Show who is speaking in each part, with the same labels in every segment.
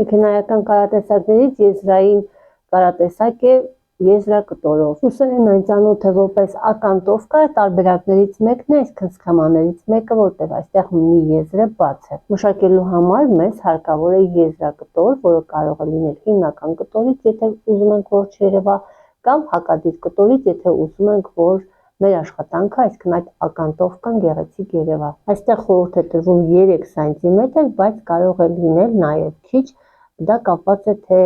Speaker 1: Մեքենայական կարատեսակներից եզրային կարատեսակ է եզրակտորով։ Ուսերեն այն ծանոթ է որպես ականտովկա, տարբերակներից մեկն է, այսինքն սխեմաներից մեկը, որտեղ այստեղ մի եզրը բաց է։ Մշակելու համար մեզ հարկավոր է եզրակտոր, որը կարող է լինել հիմնական կտորից, եթե ուզում ենք, որ չերևա, կամ հակադիր կտորից, եթե ուզում ենք, որ մեր աշխատանքը, այսինքն այդ ականտովկան գեղեցիկ երևա։ Այստեղ խորհուրդ է տրվում 3 սանտիմետր, բայց կարող է լինել նաև քիչ, դա կապված է թե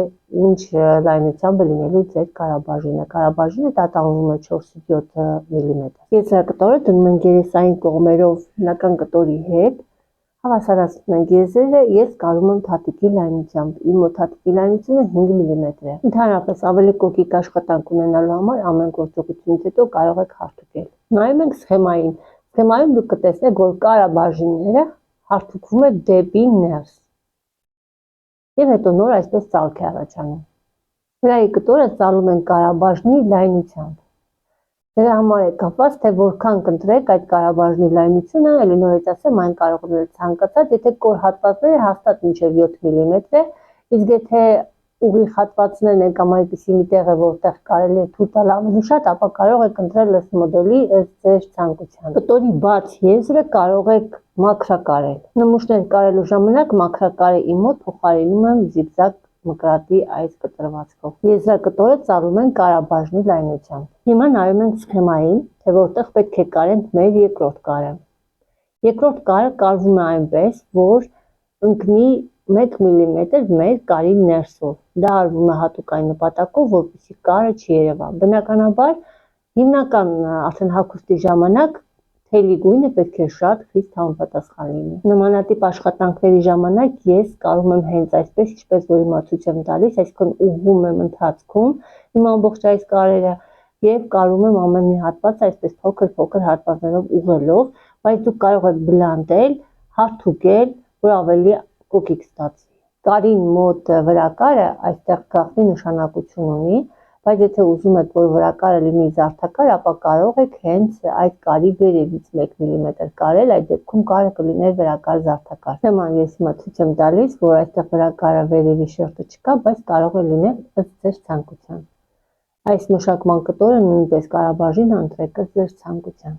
Speaker 1: ինչ լայնությամբ է լինելու ձեր կարաբաժինը։ Կարաբաժինը տատանվում է 4-7 մմ։ Եզրակտորը դնում ենք երեսային կողմերով հիմնական կտորի հետ, հավասարացնում ենք եզրերը, ես կարում եմ թաթիկի լայնությամբ, իմ մոտ թաթիկի լայնությունը 5 մմ է։ Ընդհանրապես ավելի կոկիկ աշխատանք ունենալու համար ամեն գործողությունից հետո կարող եք հարթուկել։ Նայում ենք սխեմային։ Սխեմայում դուք կտեսնեք, որ կարաբաժինները հարթուկվում է դեպի ներս։ Եվ հետո նոր այսպես ծալք է առաջանում։ Վրայի կտորը ծալում են կարաբաժնի լայնությամբ։ Դրա համար է կապված, թե որքան կընտրեք այդ կարաբաժնի լայնությունը, ելի նորից ասեմ, այն կարող է լինել ցանկացած, եթե կոր հատվածները հաստատ մինչև 7 մմ է, իսկ եթե ուղիղ հատվածներն են կամ այդպիսի մի տեղ է, որտեղ կարելի է թույլ տալ ավելի շատ, ապա կարող եք ընտրել ըստ մոդելի, ըստ ձեր ցանկության։ Կտորի բաց եզրը կարող եք մաքրակարել։ Նմուշներ կարելու ժամանակ մաքրակարի մոտ փոխարինում եմ զիգզագ մկրատի այս կտրվածքով։ Եզրակտորը ծալում են կարաբաժնի լայնությամբ։ Հիմա նայում ենք սխեմային, թե որտեղ պետք է կարենք մեր երկրորդ կարը։ Երկրորդ կարը կարվում է այնպես, որ ընկնի 1 մմ մեր կարի ներսով։ Դա արվում է հատուկ այն նպատակով, որպեսզի կարը չերևա։ Բնականաբար, հիմնական արդեն հագուստի ժամանակ թելի գույնը պետք է շատ խիստ համապատասխան լինի։ Նմանատիպ աշխատանքների ժամանակ ես կարում եմ հենց այսպես, ինչպես որ հիմա ցույց եմ տալիս, այսինքն ուղղում եմ ընթացքում իմ ամբողջ այս կարերը եւ կարում եմ ամեն մի հատված այսպես փոքր հատվածներով ուղղելով, բայց դուք կարող եք բլանդել, հարթուկել, որ ավելի կոկիկ ստացվի։ Կարին մոտ վրակարը այստեղ գաղտնի նշանակություն ունի, բայց եթե ուզում եք, որ վրակարը լինի զարդակար, ապա կարող եք հենց այդ կարի վերևից 1 մմ կարել, այդ դեպքում կարը կլիներ վրակար զարդակար։ Նման ես հիմա ցույց եմ տալիս, որ այստեղ վրակարը վերևի շերտը չկա, բայց կարող է լինել ըստ ձեր ցանկության։ Այս մշակման կտորը նույնպես կարաբաժին ընտրեք ըստ ձեր ցանկության։